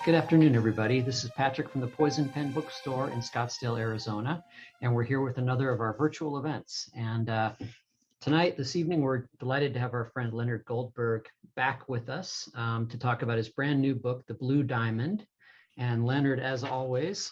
Good afternoon, everybody. This is Patrick from the Poison Pen Bookstore in Scottsdale, Arizona, and we're here with another of our virtual events. And this evening, we're delighted to have our friend Leonard Goldberg back with us to talk about his brand new book, The Blue Diamond. And Leonard, as always,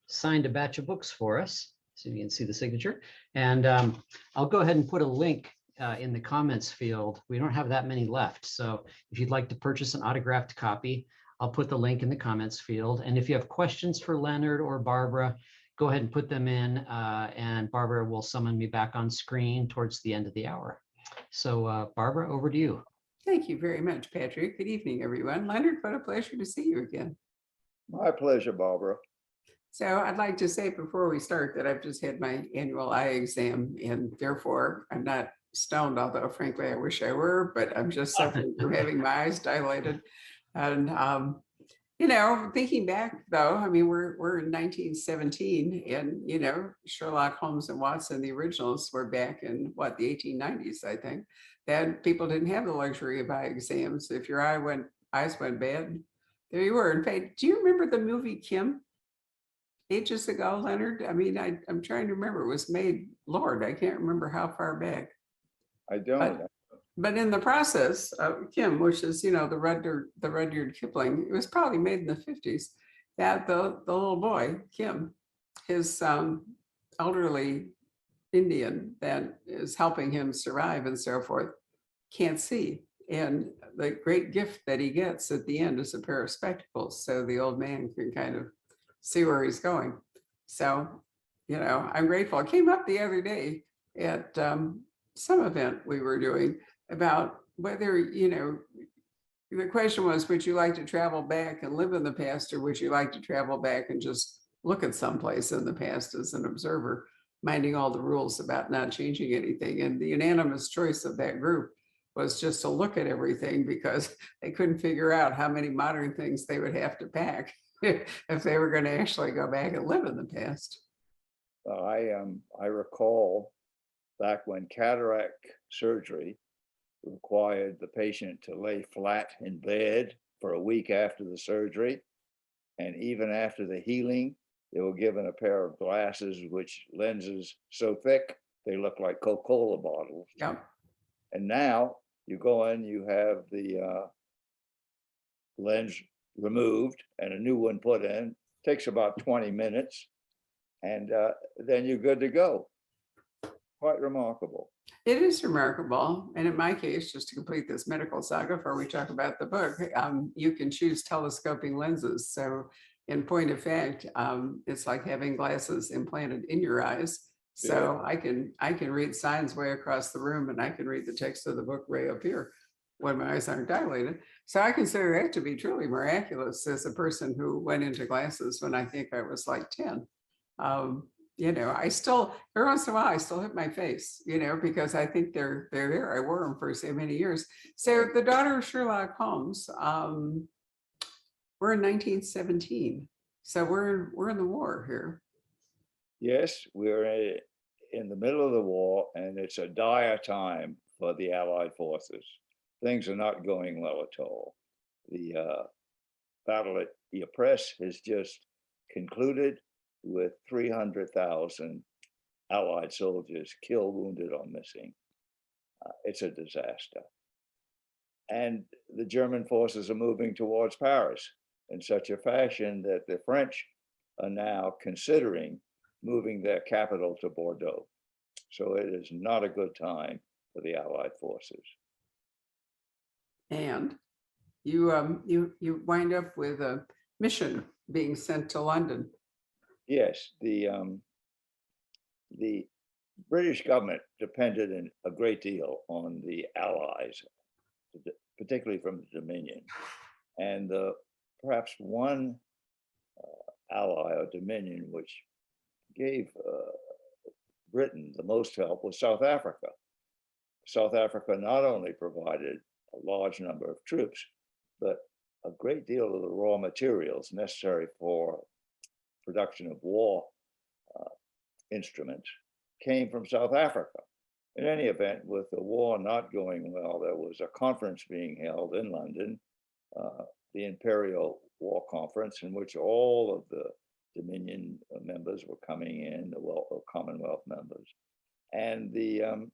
signed a batch of books for us, so you can see the signature. And I'll go ahead and put a link in the comments field. We don't have that many left, so if you'd like to purchase an autographed copy, I'll put the link in the comments field. And if you have questions for Leonard or Barbara, go ahead and put them in, and Barbara will summon me back on screen towards the end of the hour. So Barbara, over to you. Thank you very much, Patrick. Good evening, everyone. Leonard, what a pleasure to see you again. My pleasure, Barbara. So I'd like to say before we start that I've just had my annual eye exam, and therefore I'm not stoned, although frankly I wish I were, but I'm just suffering from having my eyes dilated. And thinking back though, I mean, we're in 1917, and Sherlock, Holmes, and Watson, the originals, were back in the 1890s, I think. That people didn't have the luxury of eye exams. If your eyes went bad, there you were. In fact, do you remember the movie Kim? Ages ago, Leonard? I mean, I'm trying to remember. It was made, Lord, I can't remember how far back. I don't. But in the process of Kim, which is, the Rudyard Kipling, it was probably made in the 50s, that the little boy, Kim, his elderly Indian that is helping him survive and so forth, can't see. And the great gift that he gets at the end is a pair of spectacles, so the old man can kind of see where he's going. So, I'm grateful. It came up the other day at some event we were doing about whether, the question was, would you like to travel back and live in the past, or would you like to travel back and just look at someplace in the past as an observer, minding all the rules about not changing anything? And the unanimous choice of that group was just to look at everything, because they couldn't figure out how many modern things they would have to pack if they were going to actually go back and live in the past. I recall back when cataract surgery required the patient to lay flat in bed for a week after the surgery. And even after the healing, they were given a pair of glasses, which lenses so thick, they look like Coca-Cola bottles. Yep. And now you go in, you have the lens removed and a new one put in. Takes about 20 minutes, and then you're good to go. Quite remarkable. It is remarkable. And in my case, just to complete this medical saga before we talk about the book, you can choose telescoping lenses. So in point of fact, it's like having glasses implanted in your eyes. So yeah. I can read signs way across the room, and I can read the text of the book way up here when my eyes aren't dilated. So I consider that to be truly miraculous as a person who went into glasses when I think I was like 10. I still, every once in a while, I still hit my face, because I think they're there. I wore them for so many years. So the daughter of Sherlock Holmes, we're in 1917. So we're in the war here. Yes, we're in the middle of the war, and it's a dire time for the Allied forces. Things are not going well at all. The battle at Ypres has just concluded with 300,000 Allied soldiers killed, wounded, or missing. It's a disaster. And the German forces are moving towards Paris in such a fashion that the French are now considering moving their capital to Bordeaux. So it is not a good time for the Allied forces. And you wind up with a mission being sent to London. Yes, the British government depended a great deal on the Allies, particularly from the Dominion. And perhaps one ally or Dominion which gave Britain the most help was South Africa. South Africa not only provided a large number of troops, but a great deal of the raw materials necessary for production of war instruments came from South Africa. In any event, with the war not going well, there was a conference being held in London, the Imperial war conference in which all of the Dominion members were coming in, the Commonwealth members. And the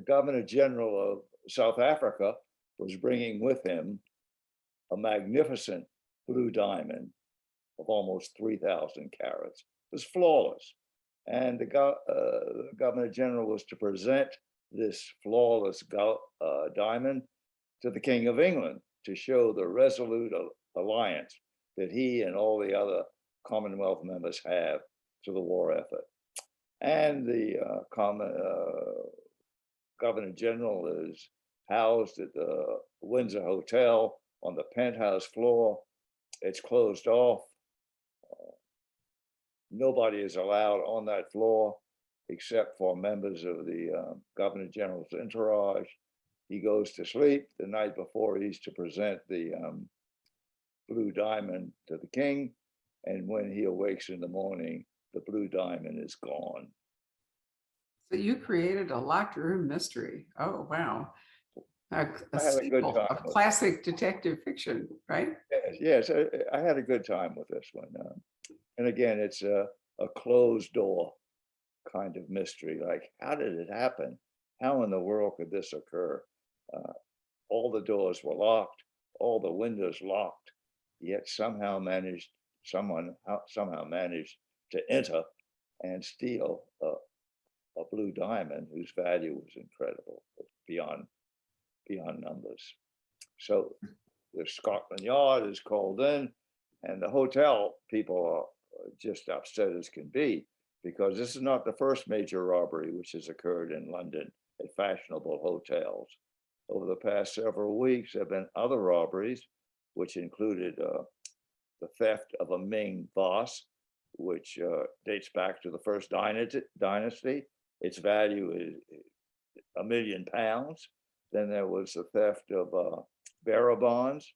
Governor General of South Africa was bringing with him a magnificent blue diamond of almost 3,000 carats. It was flawless. And the Governor General was to present this flawless diamond to the King of England to show the resolute alliance that he and all the other Commonwealth members have to the war effort. And the Governor General is housed at the Windsor Hotel on the penthouse floor. It's closed off. Nobody is allowed on that floor except for members of the Governor General's entourage. He goes to sleep the night before he's to present the blue diamond to the king. And when he awakes in the morning, the blue diamond is gone. So you created a locked room mystery. Oh, wow. A sequel of classic detective fiction, right? Yes, I had a good time with this one. And again, it's a closed door kind of mystery. Like, how did it happen? How in the world could this occur? All the doors were locked, all the windows locked, yet somehow someone managed to enter and steal a blue diamond whose value was incredible, beyond numbers. So the Scotland Yard is called in, and the hotel people are just upset as can be, because this is not the first major robbery which has occurred in London at fashionable hotels. Over the past several weeks, there have been other robberies, which included the theft of a Ming vase, which dates back to the first dynasty. Its value is £1 million. Then there was the theft of bearer bonds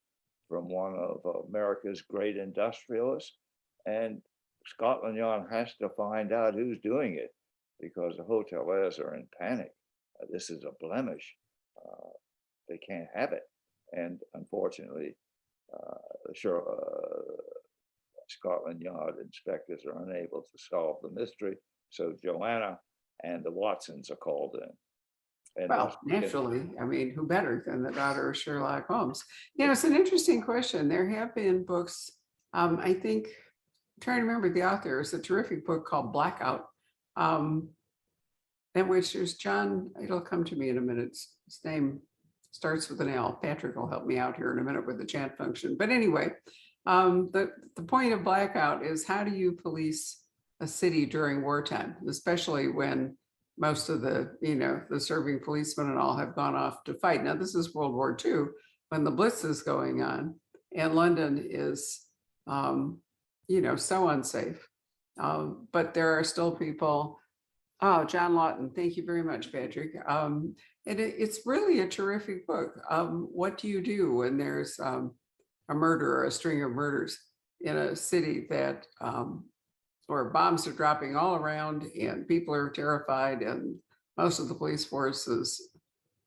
from one of America's great industrialists. And Scotland Yard has to find out who's doing it, because the hoteliers are in panic. This is a blemish. They can't have it. And unfortunately, Scotland Yard inspectors are unable to solve the mystery. So Joanna and the Watsons are called in. And well, naturally, I mean, who better than the daughter of Sherlock Holmes? You know, it's an interesting question. There have been books, I think, I'm trying to remember the author, it's a terrific book called Blackout, in which there's John, it'll come to me in a minute, his name starts with an L. Patrick will help me out here in a minute with the chat function. But anyway, the point of Blackout is, how do you police a city during wartime, especially when most of the, the serving policemen and all have gone off to fight. Now, this is World War II, when the Blitz is going on, and London is, so unsafe. But there are still people. Oh, John Lawton, thank you very much, Patrick. And it's really a terrific book. What do you do when there's a murder or a string of murders in a city that where bombs are dropping all around and people are terrified, and most of the police force is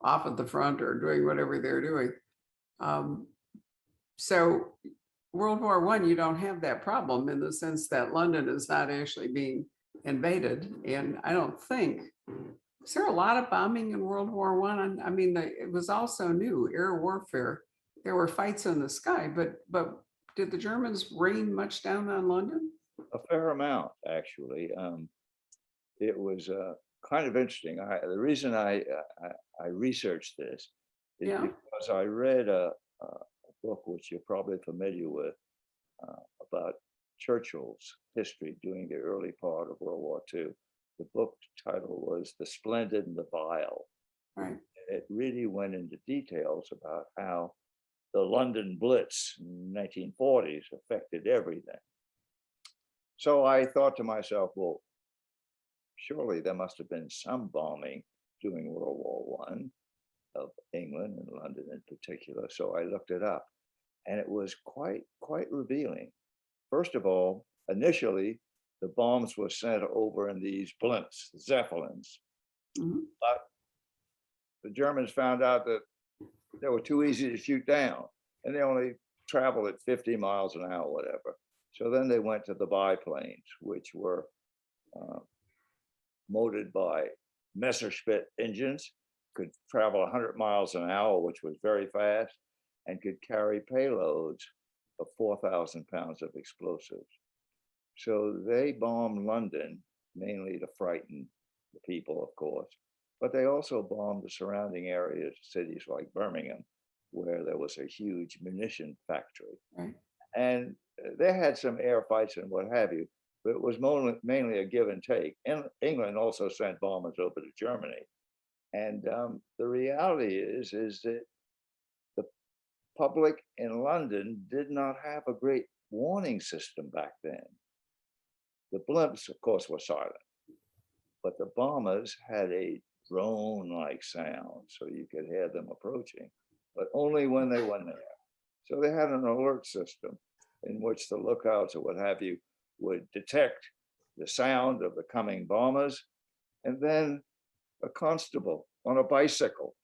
off at the front or doing whatever they're doing. So World War I, you don't have that problem in the sense that London is not actually being invaded. And I don't think, is there a lot of bombing in World War I? I mean, it was also new, air warfare. There were fights in the sky, but did the Germans rain much down on London? A fair amount, actually. It was kind of interesting. The reason I researched this is because I read a book which you're probably familiar with about Churchill's history during the early part of World War II. The book title was The Splendid and the Vile. Right. It really went into details about how the London Blitz in the 1940s affected everything. So I thought to myself, well, surely there must have been some bombing during World War I of England and London in particular. So I looked it up, and it was quite revealing. First of all, initially, the bombs were sent over in these blimps, Zeppelins. Mm-hmm. But the Germans found out that they were too easy to shoot down, and they only travel at 50 miles an hour, whatever. So then they went to the biplanes, which were motored by Messerschmitt engines, could travel 100 miles an hour, which was very fast, and could carry payloads of 4,000 pounds of explosives. So they bombed London, mainly to frighten the people, of course, but they also bombed the surrounding areas, cities like Birmingham, where there was a huge munition factory. Right. And they had some air fights and what have you, but it was mainly a give and take. And England also sent bombers over to Germany. And the reality is that the public in London did not have a great warning system back then. The blimps, of course, were silent, but the bombers had a drone-like sound, so you could hear them approaching, but only when they were there. So they had an alert system in which the lookouts or what have you would detect the sound of the coming bombers, and then a constable on a bicycle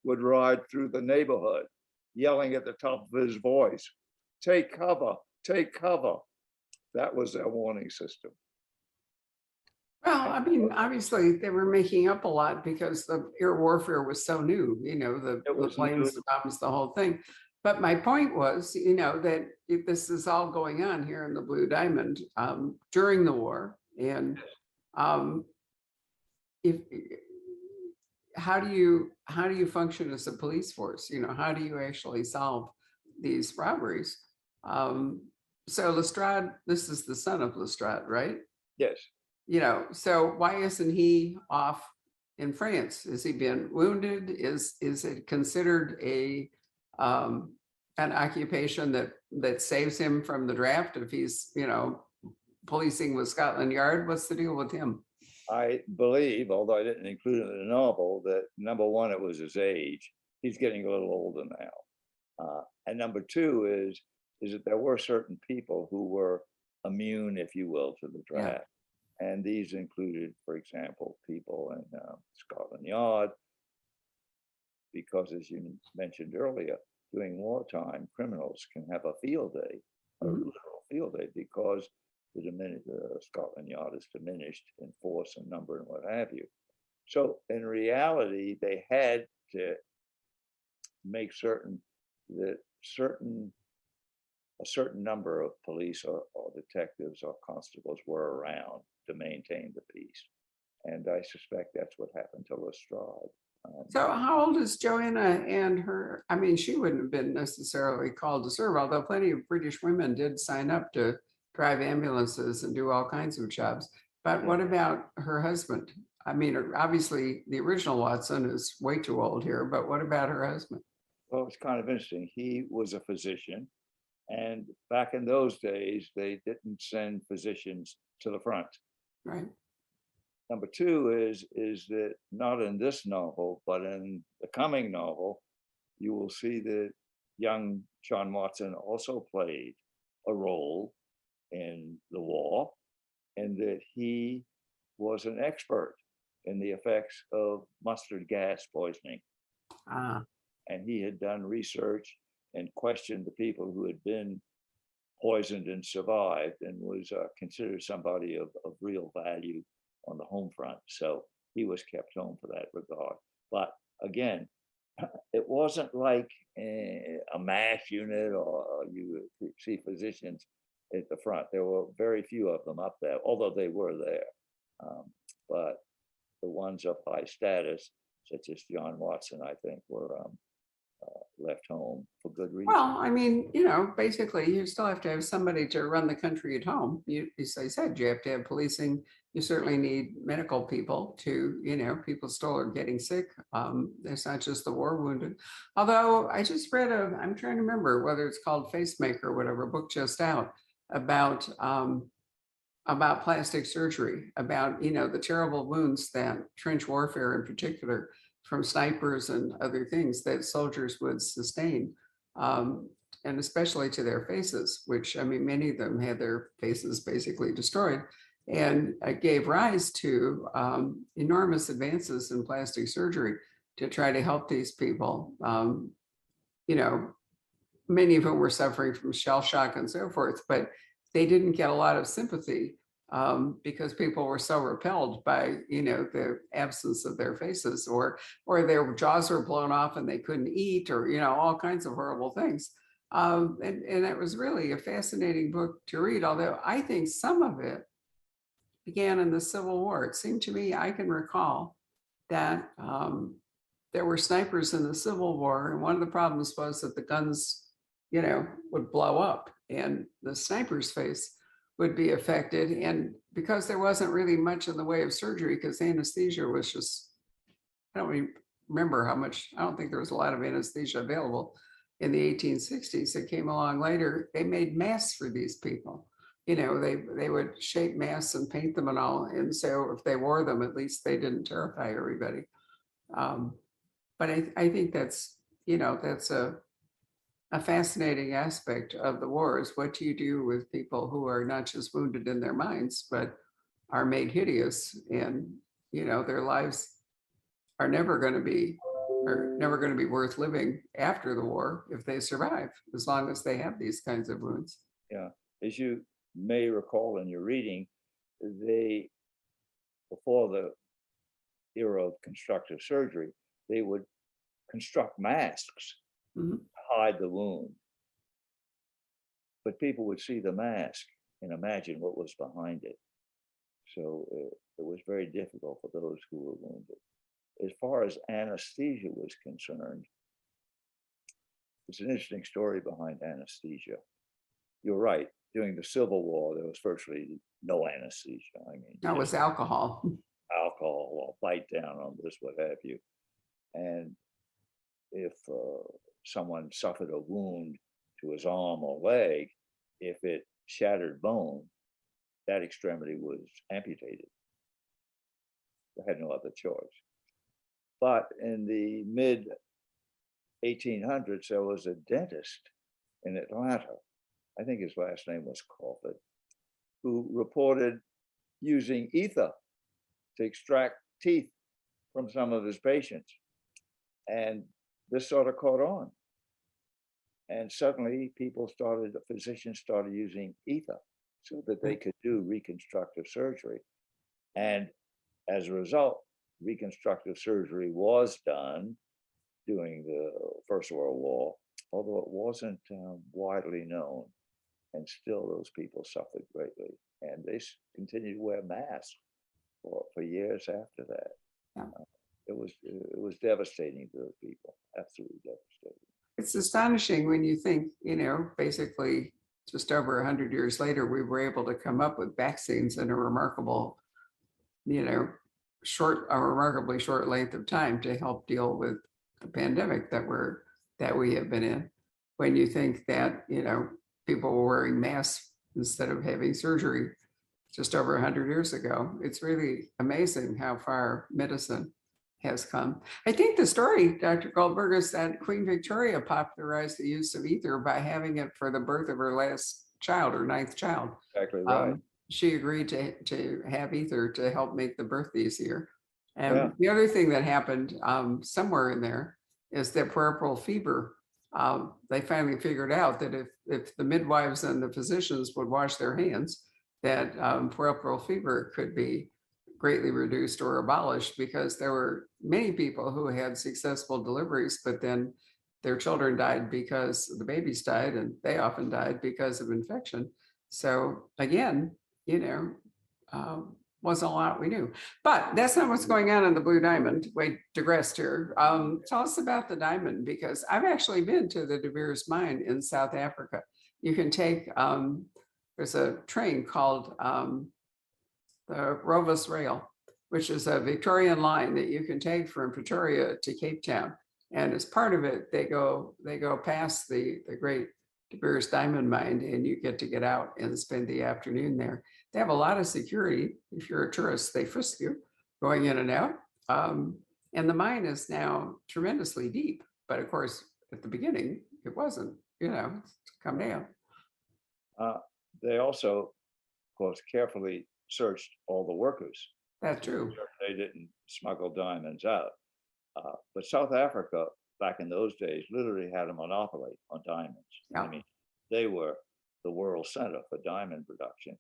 would ride through the neighborhood yelling at the top of his voice, "Take cover, take cover." That was their warning system. Well, I mean, obviously they were making up a lot because the air warfare was so new, the planes, the bombs, the whole thing. But my point was, that if this is all going on here in the Blue Diamond during the war, and if how do you function as a police force? How do you actually solve these robberies? So Lestrade, this is the son of Lestrade, right? Yes. So why isn't he off in France? Has he been wounded? Is it considered an occupation that saves him from the draft if he's, policing with Scotland Yard? What's the deal with him? I believe, although I didn't include it in the novel, that number one, it was his age. He's getting a little older now. And number two is that there were certain people who were immune, if you will, to the draft. Yeah. And these included, for example, people in Scotland Yard, because as you mentioned earlier, during wartime, criminals can have a field day, a literal field day, because the Scotland Yard is diminished in force and number and what have you. So in reality, they had to make certain that a certain number of police or detectives or constables were around to maintain the peace. And I suspect that's what happened to Lestrade. So how old is Joanna and her? I mean, she wouldn't have been necessarily called to serve, although plenty of British women did sign up to drive ambulances and do all kinds of jobs. But what about her husband? I mean, obviously the original Watson is way too old here, but what about her husband? Well, it's kind of interesting. He was a physician, and back in those days, they didn't send physicians to the front. Right. Number two is that not in this novel, but in the coming novel, you will see that young John Watson also played a role in the war, and that he was an expert in the effects of mustard gas poisoning. And he had done research and questioned the people who had been poisoned and survived, and was considered somebody of real value on the home front. So he was kept home for that regard. But again, it wasn't like a MASH unit, or you see physicians at the front. There were very few of them up there, although they were there. But the ones of high status, such as John Watson, I think, were left home for good reason. Well, I mean, basically you still have to have somebody to run the country at home. As I said, you have to have policing. You certainly need medical people to, people still are getting sick. It's not just the war wounded. Although I just read I'm trying to remember whether it's called Facemaker or whatever, book just out about plastic surgery, about, the terrible wounds that trench warfare in particular from snipers and other things that soldiers would sustain, and especially to their faces, which, I mean, many of them had their faces basically destroyed, and it gave rise to enormous advances in plastic surgery to try to help these people, many of whom were suffering from shell shock and so forth, but they didn't get a lot of sympathy because people were so repelled by, the absence of their faces, or their jaws were blown off and they couldn't eat, or, all kinds of horrible things. And it was really a fascinating book to read, although I think some of it began in the Civil War. It seemed to me, I can recall that there were snipers in the Civil War, and one of the problems was that the guns, would blow up and the sniper's face would be affected. And because there wasn't really much in the way of surgery, because anesthesia was just, I don't even remember how much, I don't think there was a lot of anesthesia available in the 1860s. It came along later. They made masks for these people. They would shape masks and paint them and all. And so if they wore them, at least they didn't terrify everybody. But I think that's, that's a fascinating aspect of the war, is what do you do with people who are not just wounded in their minds, but are made hideous, and, their lives are never going to be worth living after the war if they survive, as long as they have these kinds of wounds. Yeah, as you may recall in your reading, before the era of constructive surgery, they would construct masks to hide the wound. But people would see the mask and imagine what was behind it. So it was very difficult for those who were wounded. As far as anesthesia was concerned, it's an interesting story behind anesthesia. You're right. During the Civil War, there was virtually no anesthesia. I mean, that was alcohol or bite down on this, what have you. And if someone suffered a wound to his arm or leg, if it shattered bone, that extremity was amputated. They had no other choice. But in the mid 1800s, there was a dentist in Atlanta, I think his last name was Crawford, who reported using ether to extract teeth from some of his patients. And this sort of caught on. And suddenly physicians started using ether so that they could do reconstructive surgery. And as a result, reconstructive surgery was done during the First World War, although it wasn't widely known. And still those people suffered greatly. And they continued to wear masks for years after that. Yeah. It was devastating to those people, absolutely devastating. It's astonishing when you think, basically just over 100 years later, we were able to come up with vaccines in a remarkable, remarkably short length of time to help deal with the pandemic that we have been in. When you think that, people were wearing masks instead of having surgery just over 100 years ago, it's really amazing how far medicine has come. I think the story, Dr. Goldberg, is that Queen Victoria popularized the use of ether by having it for the birth of her last child, her 9th child. Exactly right. She agreed to have ether to help make the birth easier. And the other thing that happened somewhere in there is that puerperal fever. They finally figured out that if the midwives and the physicians would wash their hands, that puerperal fever could be greatly reduced or abolished, because there were many people who had successful deliveries, but then their children died because the babies died, and they often died because of infection. So again, wasn't a lot we knew. But that's not what's going on in the Blue Diamond. We digressed here. Tell us about the diamond, because I've actually been to the De Beers mine in South Africa. You can take, there's a train called the Rovos Rail, which is a Victorian line that you can take from Pretoria to Cape Town. And as part of it, they go past the great De Beers diamond mine, and you get out and spend the afternoon there. They have a lot of security. If you're a tourist, they frisk you going in and out. And the mine is now tremendously deep. But of course, at the beginning, it wasn't, come down. They also, of course, carefully searched all the workers. That's true. They didn't smuggle diamonds out. But South Africa back in those days, literally had a monopoly on diamonds. Yeah. I mean, they were the world center for diamond production.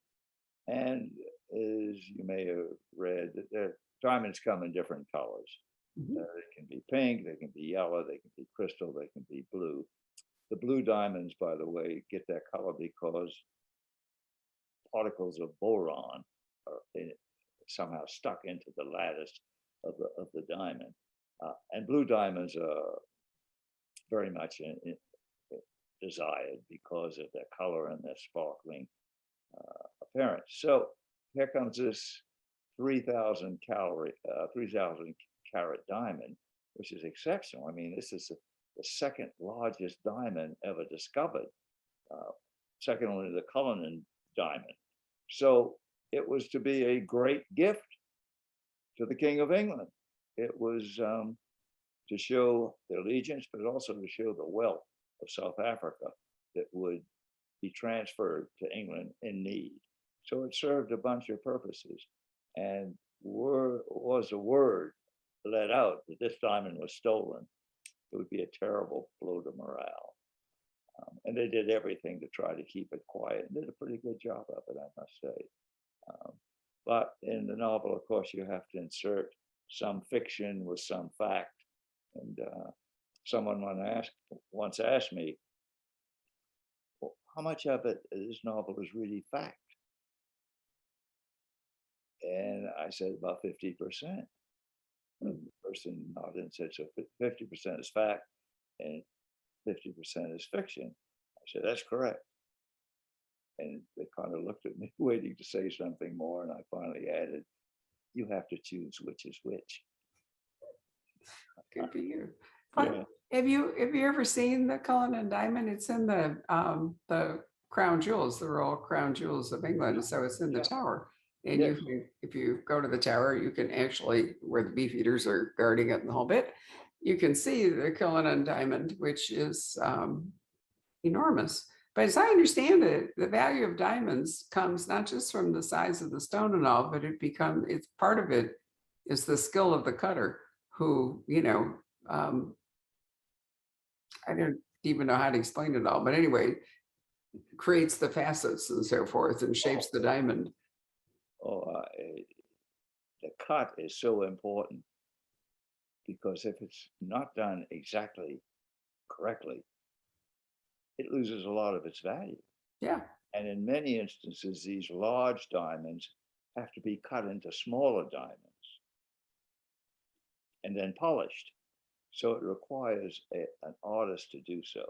And as you may have read, diamonds come in different colors. Mhm. They can be pink, they can be yellow, they can be crystal, they can be blue. The blue diamonds, by the way, get that color because particles of boron are somehow stuck into the lattice of the diamond. And blue diamonds are very much desired because of their color and their sparkling appearance. So here comes this 3,000 carat diamond, which is exceptional. I mean, this is the second largest diamond ever discovered, second only to the Cullinan diamond. So it was to be a great gift to the King of England. It was to show the allegiance, but also to show the wealth of South Africa that would be transferred to England in need. So it served a bunch of purposes. And was a word let out that this diamond was stolen, it would be a terrible blow to morale. And they did everything to try to keep it quiet and did a pretty good job of it, I must say. But in the novel, of course, you have to insert some fiction with some fact. And someone once asked me, well, how much of this novel is really fact? And I said about 50%. And the person nodded and said, so 50% is fact and 50% is fiction. I said, that's correct. And they kind of looked at me waiting to say something more. And I finally added, you have to choose which is which. Good for you. Yeah. Have you ever seen the Cullinan Diamond? It's in the crown jewels, the royal crown jewels of England. So it's in the tower. And Yes. if you go to the tower, you can actually, where the beefeaters are guarding it and the whole bit, you can see the Cullinan Diamond, which is enormous. But as I understand it, the value of diamonds comes not just from the size of the stone and all, but it's part of it is the skill of the cutter who, I don't even know how to explain it all, but anyway, creates the facets and so forth and shapes the diamond. The cut is so important because if it's not done exactly correctly, it loses a lot of its value. Yeah. And in many instances, these large diamonds have to be cut into smaller diamonds and then polished. So it requires an artist to do so.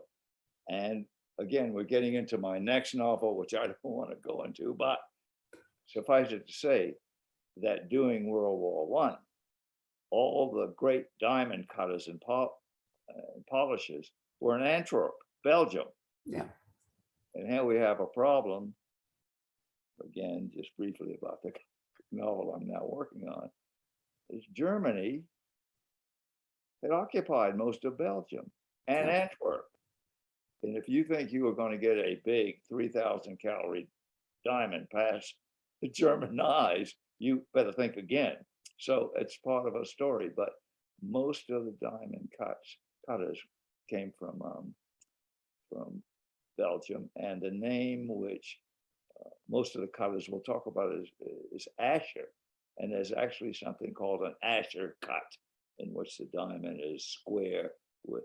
And again, we're getting into my next novel, which I don't want to go into, but suffice it to say that during World War I, all the great diamond cutters and polishers were in Antwerp, Belgium. Yeah. And here we have a problem, again, just briefly about the novel I'm now working on, is Germany had occupied most of Belgium and Antwerp. And if you think you are going to get a big 3,000 calorie diamond past the German eyes, you better think again. So it's part of a story, but most of the diamond cutters came from Belgium, and the name which most of the cutters will talk about is Asher, and there's actually something called an Asher cut, in which the diamond is square with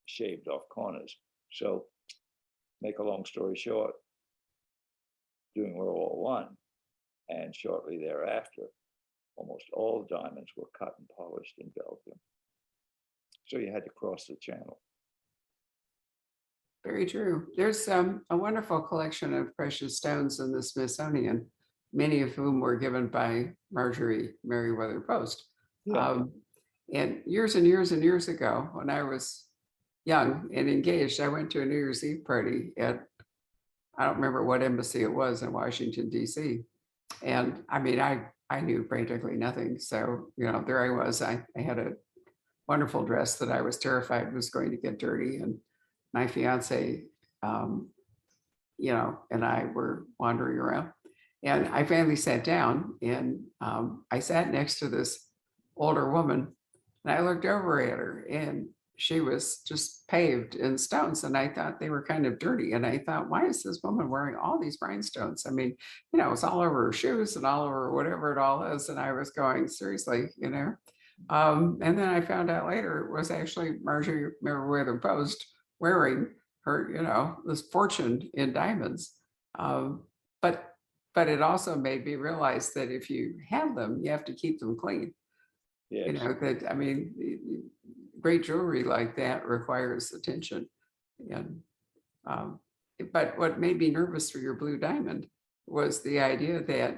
shaved off corners. So, make a long story short, during World War I and shortly thereafter, almost all diamonds were cut and polished in Belgium. So you had to cross the channel. Very true. There's a wonderful collection of precious stones in the Smithsonian, many of whom were given by Marjorie Merriweather Post. Yeah. And years and years and years ago, when I was young and engaged, I went to a New Year's Eve party at, I don't remember what embassy it was in Washington, D.C. And I mean, I knew practically nothing. So, there I was. I had a wonderful dress that I was terrified was going to get dirty. And my fiance, and I were wandering around. And I finally sat down and I sat next to this older woman and I looked over at her and she was just paved in stones, and I thought they were kind of dirty. And I thought, why is this woman wearing all these rhinestones? I mean, it's all over her shoes and all over whatever it all is. And I was going, seriously. And then I found out later it was actually Marjorie Meriwether Post wearing her, this fortune in diamonds. But it also made me realize that if you have them, you have to keep them clean. Yes. I mean, great jewelry like that requires attention. And but what made me nervous for your blue diamond was the idea that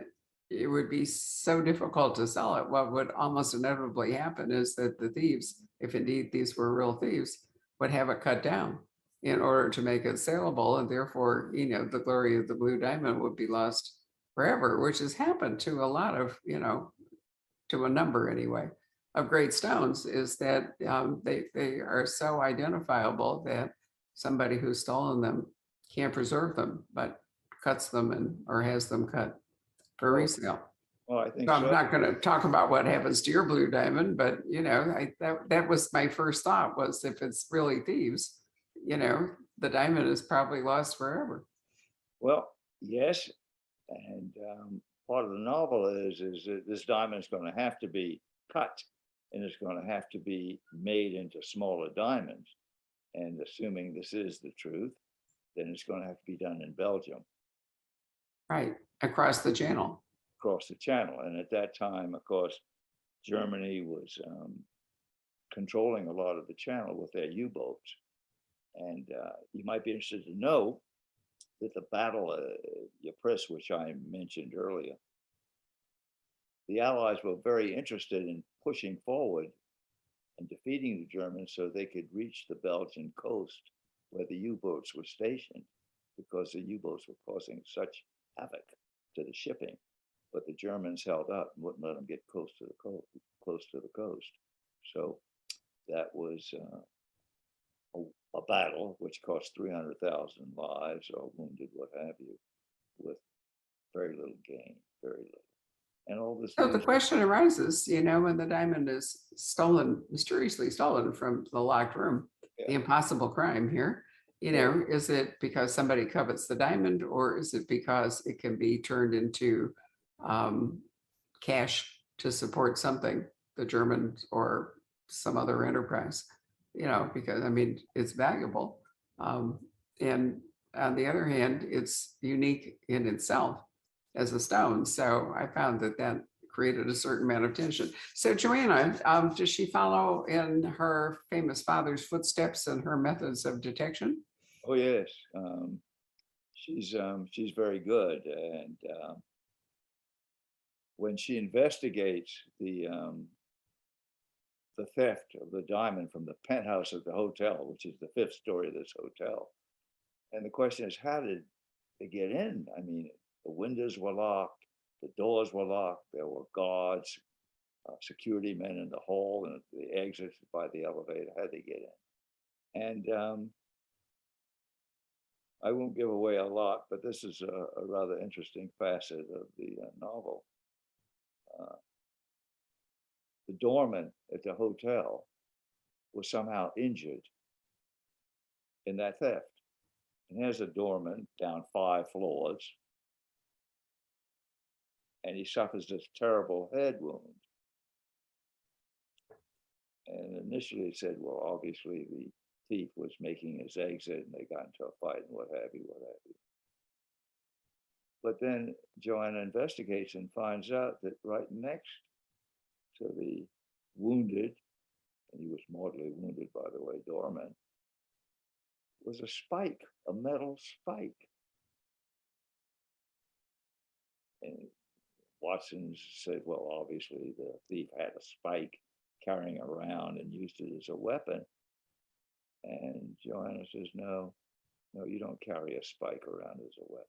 it would be so difficult to sell it. What would almost inevitably happen is that the thieves, if indeed these were real thieves, would have it cut down in order to make it saleable, and therefore, the glory of the blue diamond would be lost forever, which has happened to a lot of, to a number anyway, of great stones, is that they are so identifiable that somebody who's stolen them can't preserve them, but cuts them or has them cut for resale. Well, I think So I'm so. not going to talk about what happens to your blue diamond, but that was my first thought, was if it's really thieves, the diamond is probably lost forever. Well, yes, and part of the novel is that this diamond is going to have to be cut, and it's going to have to be made into smaller diamonds. And assuming this is the truth, then it's going to have to be done in Belgium. Right, across the channel. Across the channel. And at that time, of course, Germany was controlling a lot of the channel with their U-boats. And you might be interested to know that the battle of Ypres, which I mentioned earlier, the Allies were very interested in pushing forward and defeating the Germans so they could reach the Belgian coast where the U-boats were stationed, because the U-boats were causing such havoc to the shipping. But the Germans held up and wouldn't let them get close to the coast. So that was a battle which cost 300,000 lives or wounded, what have you, with very little gain, very little. And all this. So the question arises, when the diamond is stolen, mysteriously stolen from the locked room, the impossible crime here, is it because somebody covets the diamond, or is it because it can be turned into cash to support something, the Germans or some other enterprise, because it's valuable. And on the other hand, it's unique in itself as a stone. So I found that created a certain amount of tension. So Joanna, does she follow in her famous father's footsteps and her methods of detection? Oh yes, she's very good, and when she investigates the theft of the diamond from the penthouse of the hotel, which is the fifth story of this hotel, and the question is, how did they get in? I mean, the windows were locked, the doors were locked, there were guards, security men in the hall and the exits by the elevator. How did they get in? And I won't give away a lot, but this is a rather interesting facet of the novel. The doorman at the hotel was somehow injured in that theft. And here's a doorman down 5 floors, and he suffers this terrible head wound. And initially it said, well, obviously the thief was making his exit and they got into a fight and what have you. But then Joanna investigates and finds out that right next to the wounded, and he was mortally wounded, by the way, doorman, was a spike, a metal spike. And Watson said, well, obviously the thief had a spike carrying around and used it as a weapon. And Joanna says, no, you don't carry a spike around as a weapon.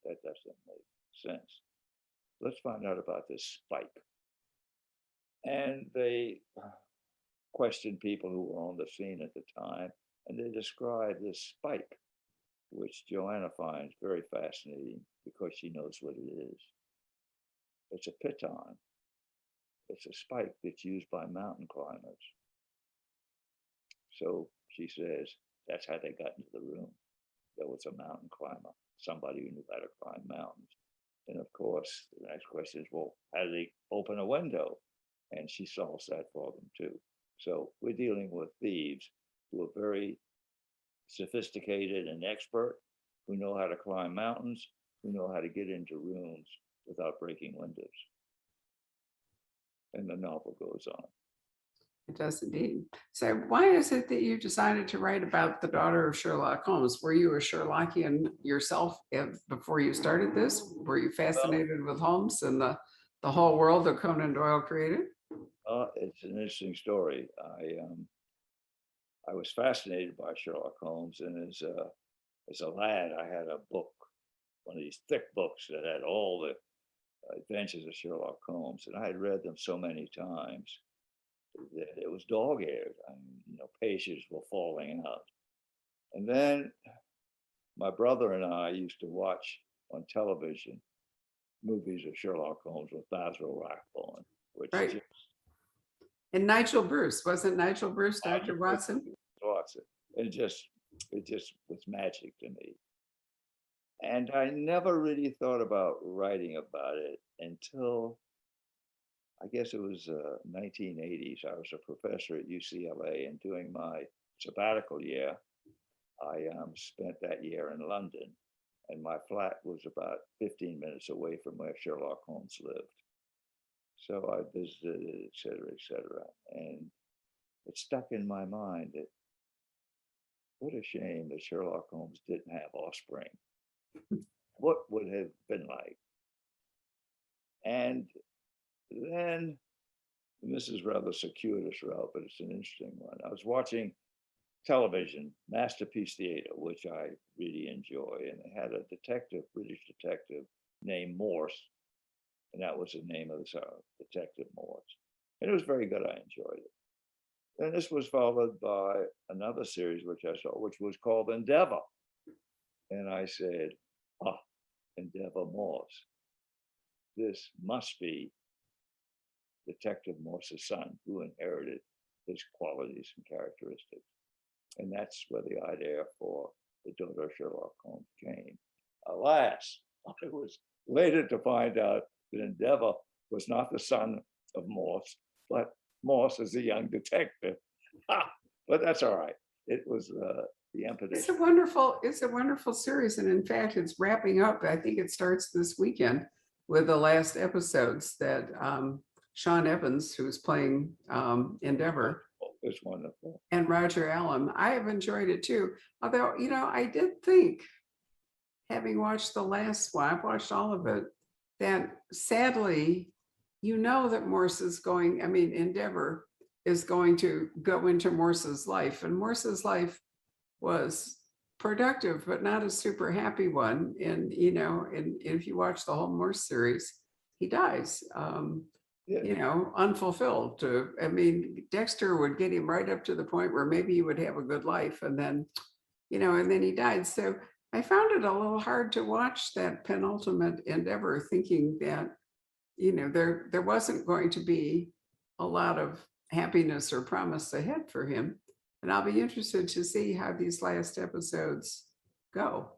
That doesn't make sense. Let's find out about this spike. And they questioned people who were on the scene at the time, and they described this spike, which Joanna finds very fascinating because she knows what it is. It's a piton. It's a spike that's used by mountain climbers. So she says, that's how they got into the room. There was a mountain climber, somebody who knew how to climb mountains. And of course, the next question is, well, how do they open a window? And she solves that for them too. So we're dealing with thieves who are very sophisticated and expert, who know how to climb mountains, who know how to get into rooms without breaking windows. And the novel goes on. It does indeed. So why is it that you decided to write about the daughter of Sherlock Holmes? Were you a Sherlockian yourself before you started this? Were you fascinated with Holmes and the whole world that Conan Doyle created? It's an interesting story. I was fascinated by Sherlock Holmes, and as a lad, I had a book, one of these thick books that had all the adventures of Sherlock Holmes, and I had read them so many times that it was dog-eared. Pages were falling out. And then my brother and I used to watch on television movies of Sherlock Holmes with Basil Rathbone, which Right. And Nigel Bruce, wasn't Nigel Bruce Dr. Watson? Watson. It just was magic to me. And I never really thought about writing about it until, I guess it was 1980s. I was a professor at UCLA, and during my sabbatical year, I spent that year in London, and my flat was about 15 minutes away from where Sherlock Holmes lived. So I visited, et cetera, and it stuck in my mind that what a shame that Sherlock Holmes didn't have offspring. What would have been like? And then, and this is rather circuitous route, but it's an interesting one. I was watching television, Masterpiece Theater, which I really enjoy, and it had a detective, British detective named Morse, and that was the name of the detective, Morse. And it was very good. I enjoyed it. And this was followed by another series which I saw, which was called Endeavor. And I said, Endeavor Morse. This must be Detective Morse's son, who inherited his qualities and characteristics. And that's where the idea for the daughter of Sherlock Holmes came. Alas, I was later to find out that Endeavor was not the son of Morse, but Morse is a young detective. But that's all right. It was the impetus. It's a wonderful series. And in fact, it's wrapping up. I think it starts this weekend with the last episodes that Sean Evans, who's playing Endeavor. It's wonderful. And Roger Allam. I have enjoyed it too. Although, I did think, having watched the last one, I've watched all of it, that sadly, that Morse is Endeavor is going to go into Morse's life. And Morse's life was productive, but not a super happy one. And, and if you watch the whole Morse series, he dies. Unfulfilled. Dexter would get him right up to the point where maybe he would have a good life, and then, and then he died. So I found it a little hard to watch that penultimate Endeavor, thinking that, there wasn't going to be a lot of happiness or promise ahead for him. And I'll be interested to see how these last episodes go.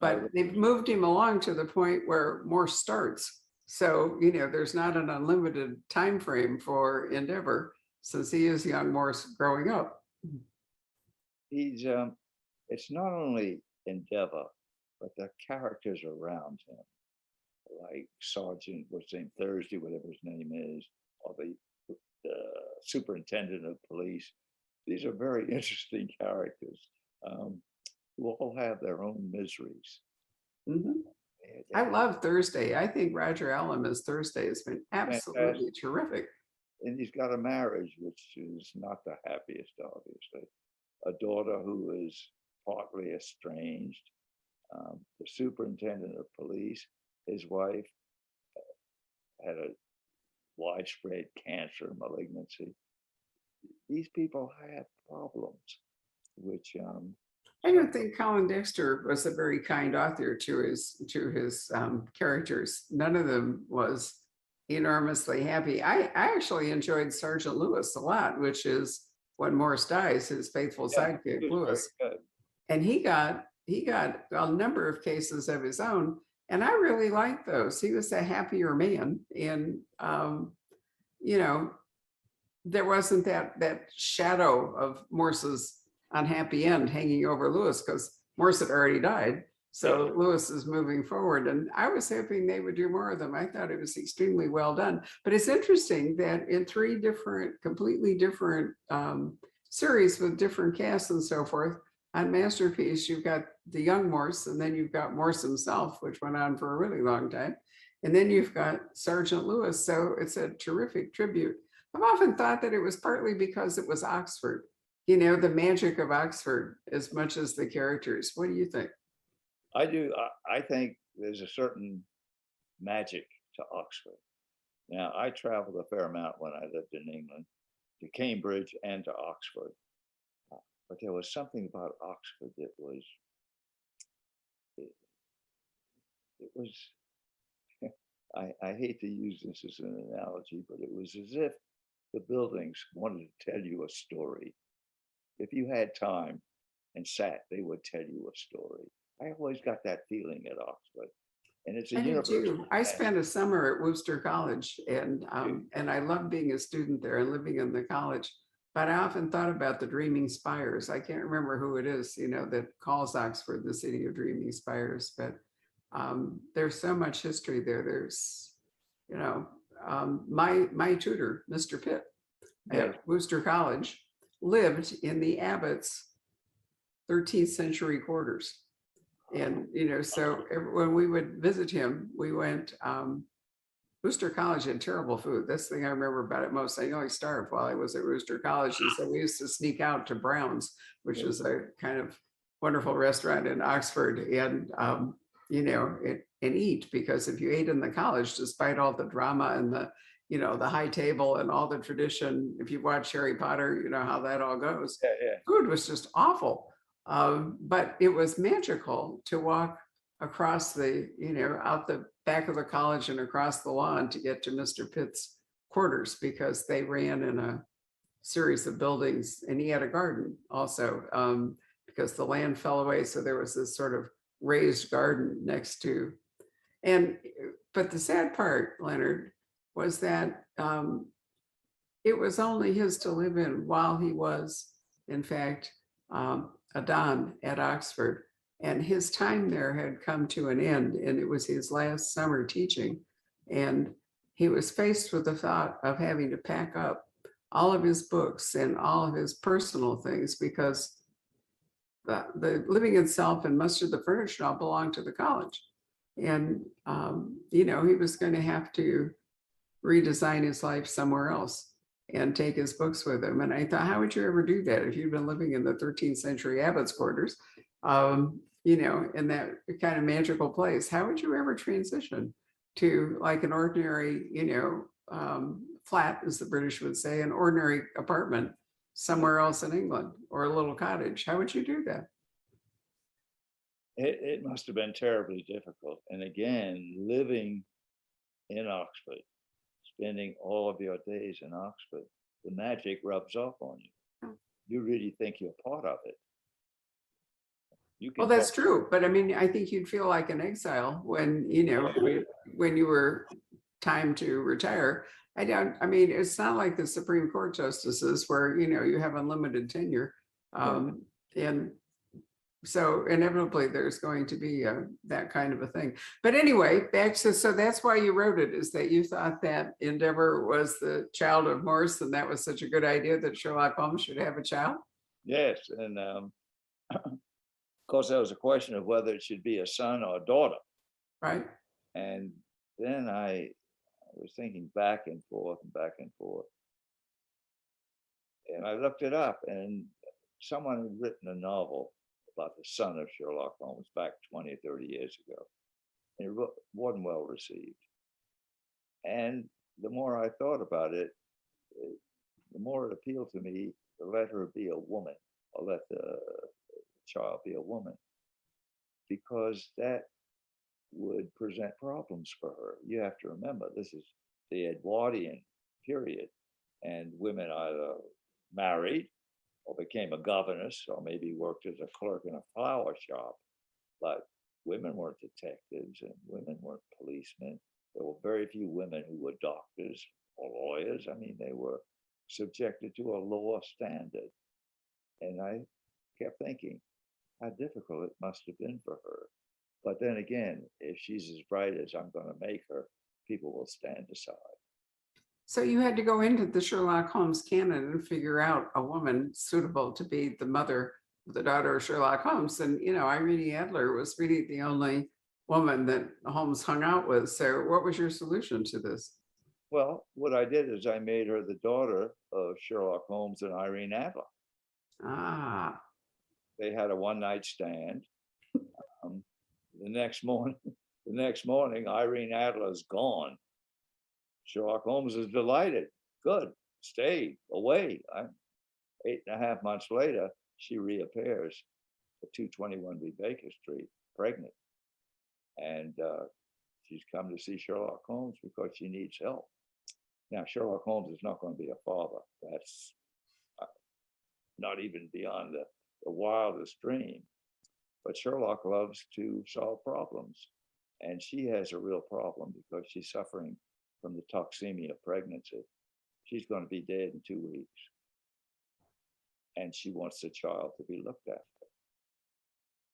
But they've moved him along to the point where Morse starts. So, there's not an unlimited time frame for Endeavor, since he is young Morse growing up. He's it's not only Endeavor, but the characters around him, like Sergeant, what's his name, Thursday, whatever his name is, or the superintendent of police. These are very interesting characters who all have their own miseries. Mm-hmm. I love Thursday. I think Roger Allam as Thursday has been absolutely terrific. And he's got a marriage which is not the happiest, obviously. A daughter who is partly estranged. The superintendent of police, his wife, had a widespread cancer malignancy. These people have problems, which I don't think Colin Dexter was a very kind author to his characters. None of them was enormously happy. I actually enjoyed Sergeant Lewis a lot, which is when Morse dies, his faithful Yeah, sidekick, he was Lewis. very good. And he got a number of cases of his own, and I really liked those. He was a happier man, and you know, there wasn't that shadow of Morse's unhappy end hanging over Lewis, because Morse had already died. So Yeah. Lewis is moving forward, and I was hoping they would do more of them. I thought it was extremely well done. But it's interesting that in three completely different series with different casts and so forth, on Masterpiece, you've got the young Morse, and then you've got Morse himself, which went on for a really long time. And then you've got Sergeant Lewis. So it's a terrific tribute. I've often thought that it was partly because it was Oxford, the magic of Oxford, as much as the characters. What do you think? I do. I think there's a certain magic to Oxford. Now, I traveled a fair amount when I lived in England, to Cambridge and to Oxford. But there was something about Oxford that was, it was, I hate to use this as an analogy, but it was as if the buildings wanted to tell you a story. If you had time and sat, they would tell you a story. I always got that feeling at Oxford. And it's a I do university. too. I spent a summer at Worcester College, and I loved being a student there and living in the college. But I often thought about the Dreaming Spires. I can't remember who it is, that calls Oxford the city of Dreaming Spires. But there's so much history there. There's, my tutor, Mr. Pitt, at Worcester College, lived in the Abbott's 13th century quarters. And, so when we would visit him, we went, Worcester College had terrible food. That's the thing I remember about it most. I know I starved while I was at Worcester College. And so we used to sneak out to Brown's, which is a kind of wonderful restaurant in Oxford, and, and eat, because if you ate in the college, despite all the drama and the high table and all the tradition, if you watch Harry Potter, you know how that all goes. Yeah. Food was just awful. But it was magical to walk across out the back of the college and across the lawn to get to Mr. Pitt's quarters, because they ran in a series of buildings, and he had a garden also, because the land fell away. So there was this sort of raised garden next to, but the sad part, Leonard, was that it was only his to live in while he was, in fact, a don at Oxford, and his time there had come to an end, and it was his last summer teaching, and he was faced with the thought of having to pack up all of his books and all of his personal things, because the living itself and much of the furniture all belonged to the college, and he was going to have to redesign his life somewhere else and take his books with him. And I thought, how would you ever do that if you'd been living in the 13th century Abbott's quarters, in that kind of magical place? How would you ever transition to like an ordinary, flat, as the British would say, an ordinary apartment somewhere else in England, or a little cottage? How would you do that? It must have been terribly difficult. And again, living in Oxford, spending all of your days in Oxford, the magic rubs off on you. You really think you're part of it. Well, that's true. But I mean, I think you'd feel like an exile when, when you were time to retire. I mean, it's not like the Supreme Court justices where, you have unlimited tenure. And so inevitably there's going to be that kind of a thing. But anyway, back to, so that's why you wrote it, is that you thought that Endeavor was the child of Morse, and that was such a good idea that Sherlock Holmes should have a child? Yes, and of course there was a question of whether it should be a son or a daughter. Right. And then I was thinking back and forth and back and forth. And I looked it up, and someone had written a novel about the son of Sherlock Holmes back 20 or 30 years ago. And it wasn't well received. And the more I thought about it, the more it appealed to me to let her be a woman, or let the child be a woman, because that would present problems for her. You have to remember, this is the Edwardian period, and women either married became a governess or maybe worked as a clerk in a flower shop. But women weren't detectives and women weren't policemen. There were very few women who were doctors or lawyers. I mean, they were subjected to a lower standard. And I kept thinking how difficult it must have been for her. But then again, if she's as bright as I'm going to make her, people will stand aside. So you had to go into the Sherlock Holmes canon and figure out a woman suitable to be the mother, the daughter of Sherlock Holmes. And, Irene Adler was really the only woman that Holmes hung out with. So what was your solution to this? Well, what I did is I made her the daughter of Sherlock Holmes and Irene Adler. Ah. They had a one-night stand. The next morning, Irene Adler's gone. Sherlock Holmes is delighted. Good, stay away. 8.5 months later, she reappears at 221B Baker Street, pregnant. And she's come to see Sherlock Holmes because she needs help. Now, Sherlock Holmes is not going to be a father. That's not even beyond the wildest dream. But Sherlock loves to solve problems. And she has a real problem because she's suffering from the toxemia of pregnancy. She's going to be dead in 2 weeks. And she wants the child to be looked after.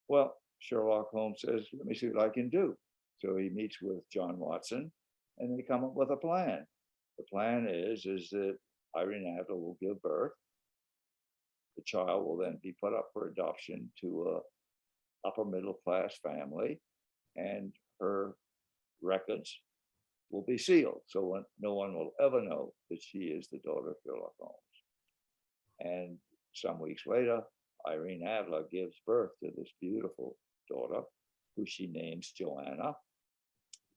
Well, Sherlock Holmes says, let me see what I can do. So he meets with John Watson and they come up with a plan. The plan is that Irene Adler will give birth. The child will then be put up for adoption to a upper middle class family, and her records will be sealed. So no one will ever know that she is the daughter of Sherlock Holmes. And some weeks later, Irene Adler gives birth to this beautiful daughter who she names Joanna.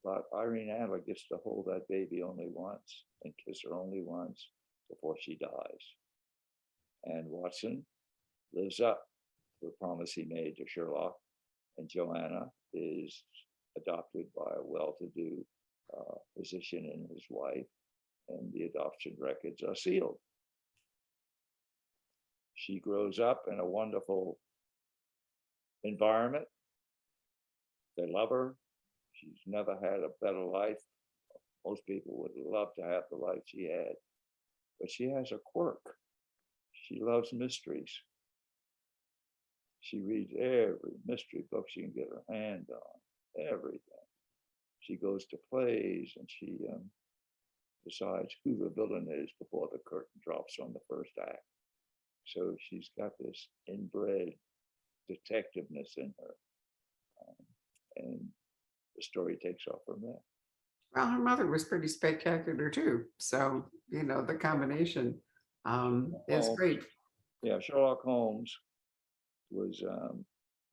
But Irene Adler gets to hold that baby only once and kiss her only once before she dies. And Watson lives up to the promise he made to Sherlock, and Joanna is adopted by a well-to-do physician and his wife, and the adoption records are sealed. She grows up in a wonderful environment. They love her. She's never had a better life. Most people would love to have the life she had, but she has a quirk. She loves mysteries. She reads every mystery book she can get her hand on, everything. She goes to plays and she decides who the villain is before the curtain drops on the first act. So she's got this inbred detectiveness in her. And the story takes off from there. Well, her mother was pretty spectacular too. So, the combination is great. Yeah, Sherlock Holmes was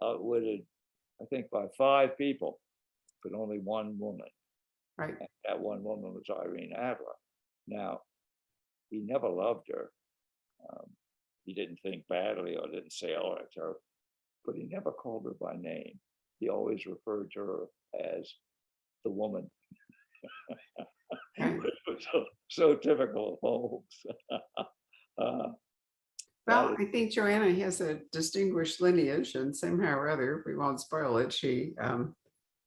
outwitted, I think, by 5 people, but only one woman. Right. And that one woman was Irene Adler. Now, he never loved her. He didn't think badly or didn't say, oh, it's her, but he never called her by name. He always referred to her as the woman. so typical of Holmes. Well, I think Joanna has a distinguished lineage, and somehow or other, we won't spoil it, she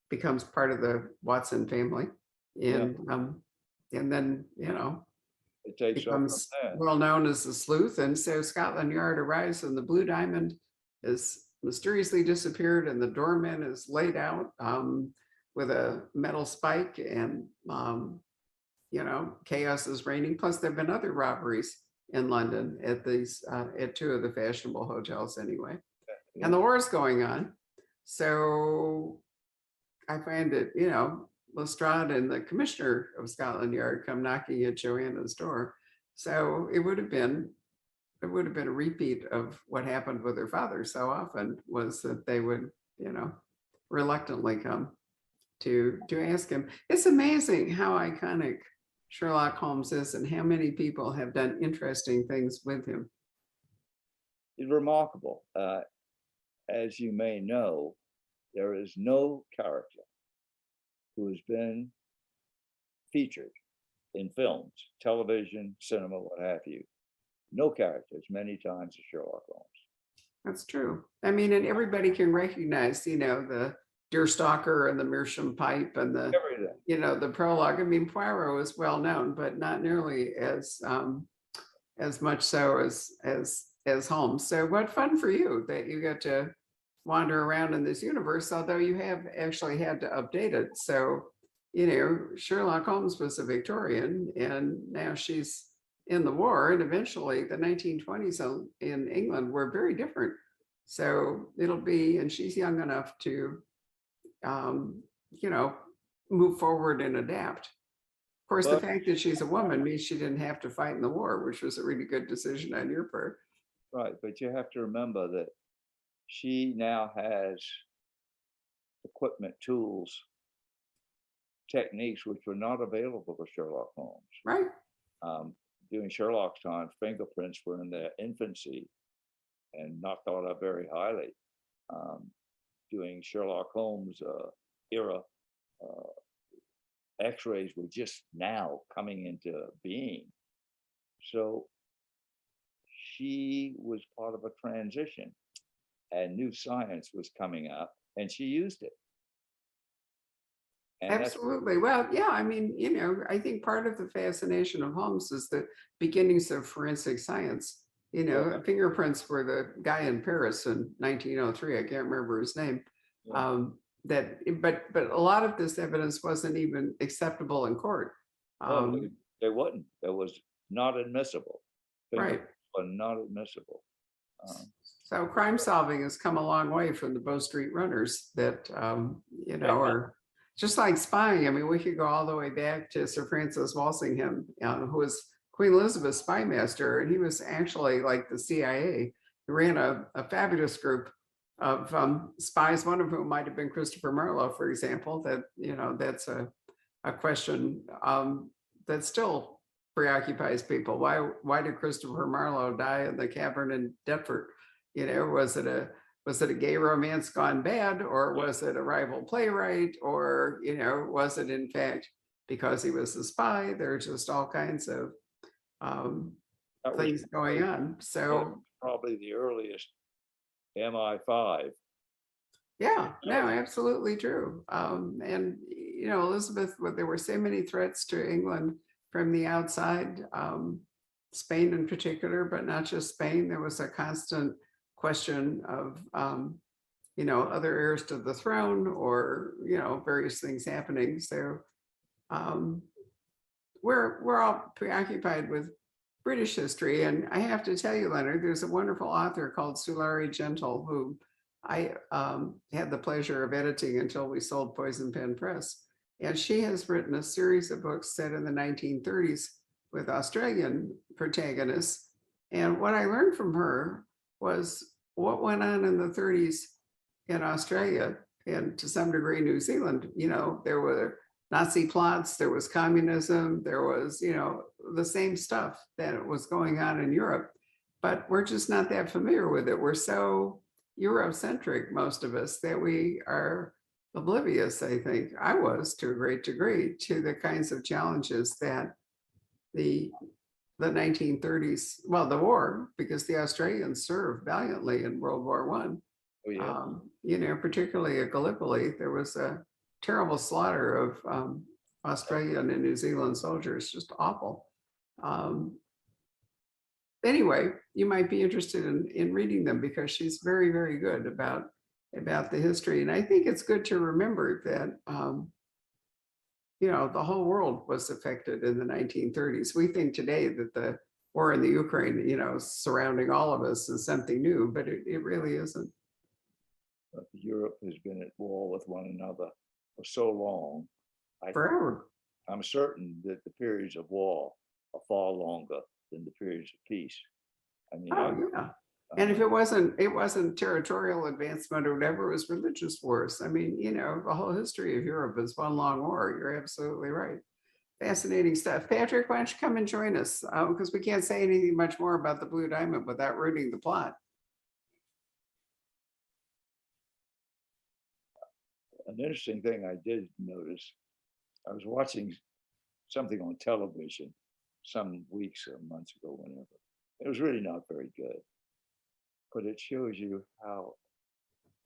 becomes part of the Watson family. And then, it takes becomes off from there. well known as the sleuth. And so Scotland Yard arrives and the Blue Diamond is mysteriously disappeared and the doorman is laid out with a metal spike, and chaos is reigning. Plus there have been other robberies in London at these at 2 of the fashionable hotels anyway. Yeah. And the war is going on. So I find that, Lestrade and the commissioner of Scotland Yard come knocking at Joanna's door. So it would have been a repeat of what happened with her father so often, was that they would, reluctantly come to ask him. It's amazing how iconic Sherlock Holmes is and how many people have done interesting things with him. It's remarkable. As you may know, there is no character who has been featured in films, television, cinema, what have you, no character as many times as Sherlock Holmes. That's true. I mean, and everybody can recognize, the deerstalker and the meerschaum pipe and the, Everything. the prologue. I mean, Poirot is well known, but not nearly as much so as Holmes. So what fun for you that you get to wander around in this universe, although you have actually had to update it. So, Sherlock Holmes was a Victorian and now she's in the war, and eventually the 1920s in England were very different. So it'll be, and she's young enough to, you know, move forward and adapt. Of course, the But fact that she's a woman means she didn't have to fight in the war, which was a really good decision on your part. right, but you have to remember that she now has equipment, tools, techniques which were not available to Sherlock Holmes. Right. During Sherlock's time, fingerprints were in their infancy and not thought of very highly. During Sherlock Holmes' era, X-rays were just now coming into being. So she was part of a transition and new science was coming up and she used it. And absolutely. Well, yeah, I mean, I think part of the fascination of Holmes is the beginnings of forensic science. Fingerprints were the guy in Paris in 1903. I can't remember his name. Yeah. But a lot of this evidence wasn't even acceptable in court. They wasn't. It was not admissible. Right. But not admissible. So crime solving has come a long way from the Bow Street Runners that, are just like spying. I mean, we could go all the way back to Sir Francis Walsingham, who was Queen Elizabeth's spy master. And he was actually like the CIA. He ran a fabulous group of spies, one of whom might have been Christopher Marlowe, for example. That, that's a question that still preoccupies people. Why did Christopher Marlowe die in the Cavern in Deptford? Was it a gay romance gone bad, or was it a rival playwright, or was it in fact because he was a spy? There are just all kinds of things going on. So probably the earliest MI5. Yeah, no, absolutely true. And Elizabeth, there were so many threats to England from the outside, Spain in particular, but not just Spain. There was a constant question of other heirs to the throne, or various things happening. So we're all preoccupied with British history. And I have to tell you, Leonard, there's a wonderful author called Sulari Gentle, who I had the pleasure of editing until we sold Poison Pen Press. And she has written a series of books set in the 1930s with Australian protagonists. And what I learned from her was what went on in the 30s in Australia and to some degree New Zealand. There were Nazi plots, there was communism, there was, the same stuff that was going on in Europe, but we're just not that familiar with it. We're so Eurocentric, most of us, that we are oblivious, I think I was to a great degree, to the kinds of challenges that the 1930s, well, the war, because the Australians served valiantly in World War I. Oh, yeah. Particularly at Gallipoli, there was a terrible slaughter of Australian and New Zealand soldiers, just awful. Anyway, you might be interested in reading them because she's very, very good about the history. And I think it's good to remember that, the whole world was affected in the 1930s. We think today that the war in the Ukraine, surrounding all of us is something new, but it really isn't. But Europe has been at war with one another for so long. Forever. I'm certain that the periods of war are far longer than the periods of peace. I mean, yeah. And if it wasn't territorial advancement or whatever, it was religious wars. I mean, the whole history of Europe is one long war. You're absolutely right. Fascinating stuff. Patrick, why don't you come and join us? Because we can't say anything much more about the Blue Diamond without ruining the plot. An interesting thing I did notice, I was watching something on television some weeks or months ago, whenever, It was really not very good, but it shows you how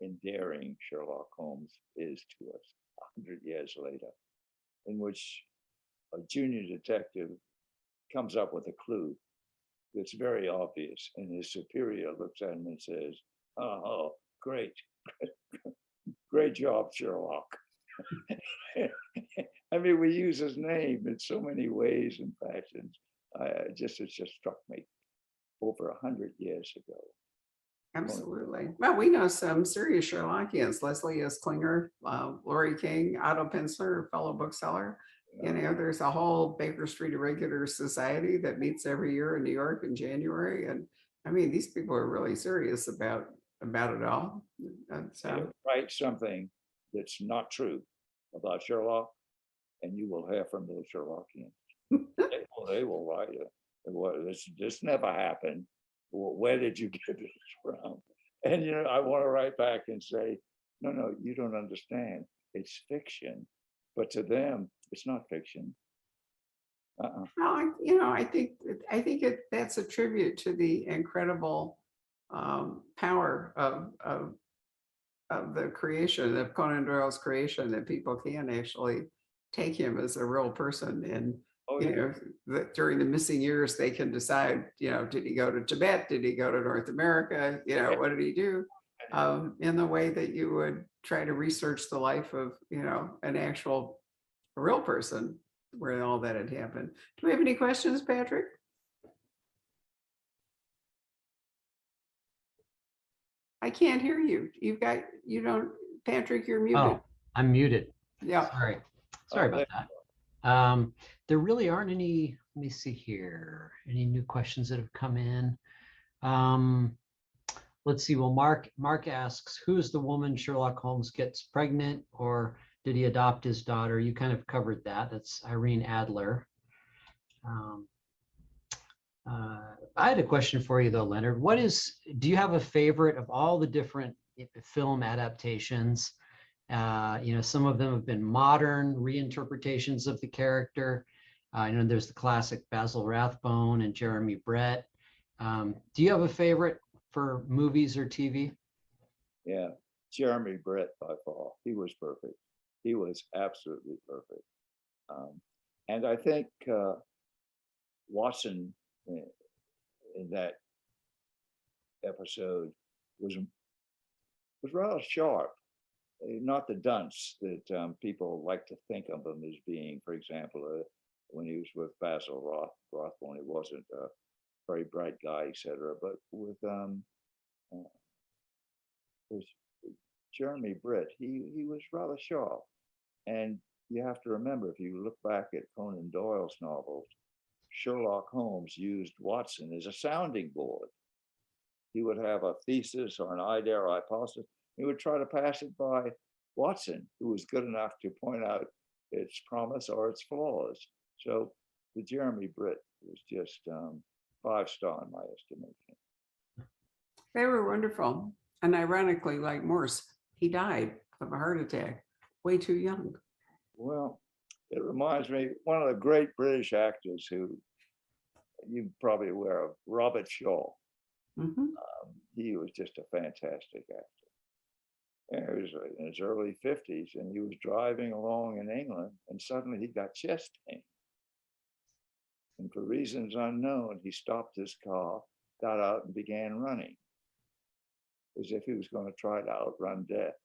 endearing Sherlock Holmes is to us 100 years later, in which a junior detective comes up with a clue that's very obvious, and his superior looks at him and says, "Oh, great, great job, Sherlock." I mean, we use his name in so many ways and fashions. It just struck me over 100 years ago. Absolutely. Well, we know some serious Sherlockians, Leslie S. Klinger, Laurie King, Otto Pensler, fellow bookseller. You know, there's a whole Baker Street Irregular Society that meets every year in New York in January. And I mean, these people are really serious about it all. So write something that's not true about Sherlock, and you will hear from those Sherlockians. They will write it. This never happened. Where did you get this from? And I want to write back and say, no, you don't understand. It's fiction, but to them, it's not fiction. Well, I think that's a tribute to the incredible power of the creation of Conan Doyle's creation, that people can actually take him as a real person. And that during the missing years, they can decide, did he go to Tibet? Did he go to North America? What did he do? In the way that you would try to research the life of, an actual real person where all that had happened. Do we have any questions, Patrick? I can't hear you. Patrick, you're muted. Oh, I'm muted. Yeah. Sorry about that. There really aren't any, let me see here, any new questions that have come in. Let's see. Well, Mark asks, who's the woman Sherlock Holmes gets pregnant, or did he adopt his daughter? You kind of covered that. That's Irene Adler. I had a question for you though, Leonard. Do you have a favorite of all the different film adaptations? Some of them have been modern reinterpretations of the character. There's the classic Basil Rathbone and Jeremy Brett. Do you have a favorite for movies or TV? Yeah, Jeremy Brett by far. He was perfect. He was absolutely perfect. And I think Watson in that episode was rather sharp. Not the dunce that people like to think of him as being. For example, when he was with Basil Rathbone, he wasn't a very bright guy, etc. But with Jeremy Brett, he was rather sharp. And you have to remember, if you look back at Conan Doyle's novels, Sherlock Holmes used Watson as a sounding board. He would have a thesis or an idea or hypothesis. He would try to pass it by Watson, who was good enough to point out its promise or its flaws. So the Jeremy Brett was just 5-star in my estimation. They were wonderful. And ironically, like Morse, he died of a heart attack way too young. Well, it reminds me, one of the great British actors who you're probably aware of, Robert Shaw. Mm-hmm. He was just a fantastic actor. And he was in his early 50s, and he was driving along in England, and suddenly he got chest pain. And for reasons unknown, he stopped his car, got out, and began running, as if he was going to try to outrun death.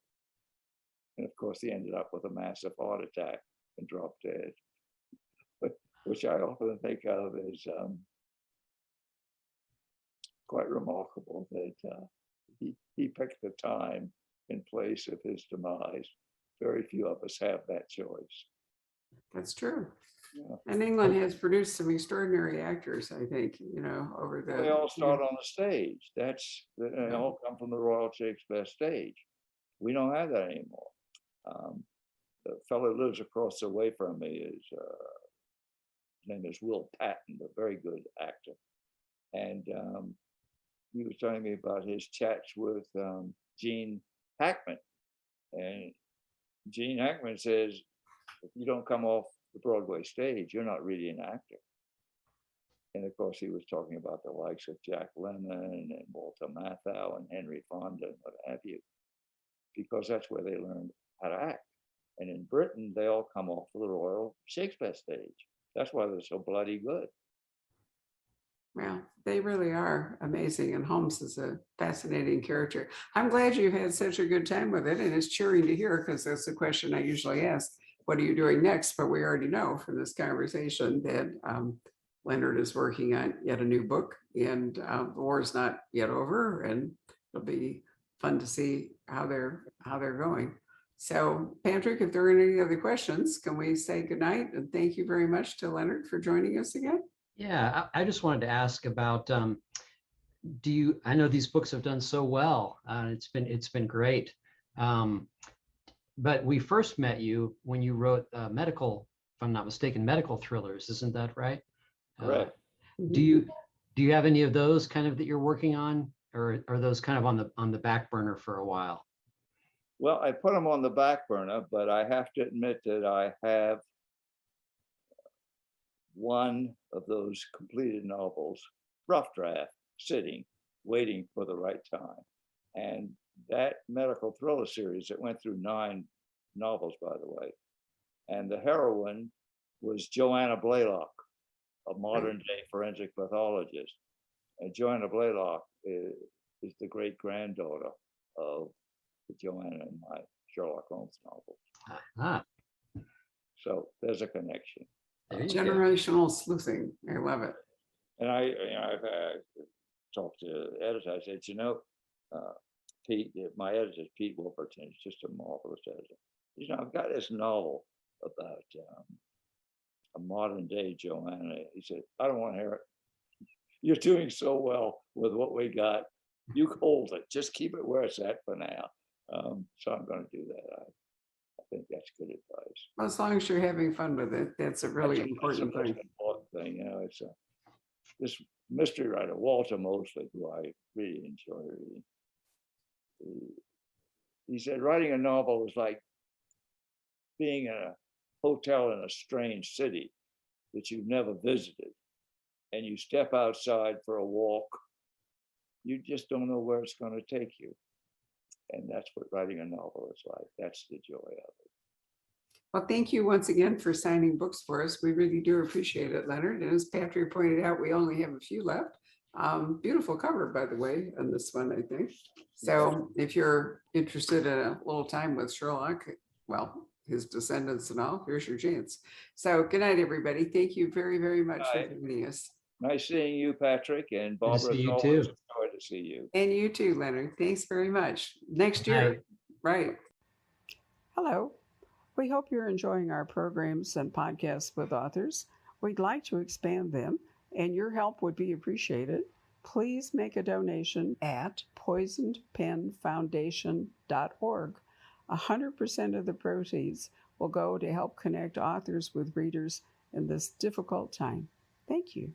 And of course, he ended up with a massive heart attack and dropped dead, which I often think of as quite remarkable that he picked the time and place of his demise. Very few of us have that choice. That's true. Yeah. And England has produced some extraordinary actors, I think, over the... They all start on the stage. They all come from the Royal Shakespeare stage. We don't have that anymore. The fellow who lives across the way from me his name is Will Patton, a very good actor. And he was telling me about his chats with Gene Hackman. And Gene Hackman says, if you don't come off the Broadway stage, you're not really an actor. And of course, he was talking about the likes of Jack Lemmon and Walter Matthau and Henry Fonda and what have you, because that's where they learned how to act. And in Britain, they all come off the Royal Shakespeare stage. That's why they're so bloody good. Well, they really are amazing. And Holmes is a fascinating character. I'm glad you've had such a good time with it. And it's cheering to hear, because that's the question I usually ask. What are you doing next? But we already know from this conversation that Leonard is working on yet a new book, and the war is not yet over, and it'll be fun to see how they're going. So, Patrick, if there are any other questions, can we say goodnight? And thank you very much to Leonard for joining us again. Yeah, I just wanted to ask about, I know these books have done so well. It's been great. But we first met you when you wrote medical, if I'm not mistaken, medical thrillers. Isn't that right? Correct. Do you have any of those kind of that you're working on, or are those kind of on the back burner for a while? Well, I put them on the back burner, but I have to admit that I have one of those completed novels, rough draft, sitting, waiting for the right time. And that medical thriller series, it went through 9 novels, by the way. And the heroine was Joanna Blaylock, a modern day forensic pathologist. And Joanna Blaylock is the great granddaughter of Joanna in my Sherlock Holmes novels. Ah, So there's a connection. there you go. Generational sleuthing. I love it. And I've talked to editors. I said, Pete, my editor, Pete Wilberton, is just a marvelous editor. I've got this novel about a modern day Joanna. He said, I don't want to hear it. You're doing so well with what we got. You hold it. Just keep it where it's at for now. So I'm going to do that. I think that's good advice. Well, as long as you're having fun with it, that's a really important thing. Important thing. It's this mystery writer, Walter Mosley, who I really enjoy reading. He said writing a novel is like being in a hotel in a strange city that you've never visited, and you step outside for a walk. You just don't know where it's going to take you. And that's what writing a novel is like. That's the joy of it. Well, thank you once again for signing books for us. We really do appreciate it, Leonard. And as Patrick pointed out, we only have a few left. Beautiful cover, by the way, on this one, I think. So if you're interested in a little time with Sherlock, well, his descendants and all, here's your chance. So good night, everybody. Thank you very, very much for joining us. Nice seeing you, Patrick, and Barbara. Good to see you too. too. To see you. And you too, Leonard. Thanks very much. Next year. Right. Hello. We hope you're enjoying our programs and podcasts with authors. We'd like to expand them, and your help would be appreciated. Please make a donation at poisonedpenfoundation.org. 100% of the proceeds will go to help connect authors with readers in this difficult time. Thank you.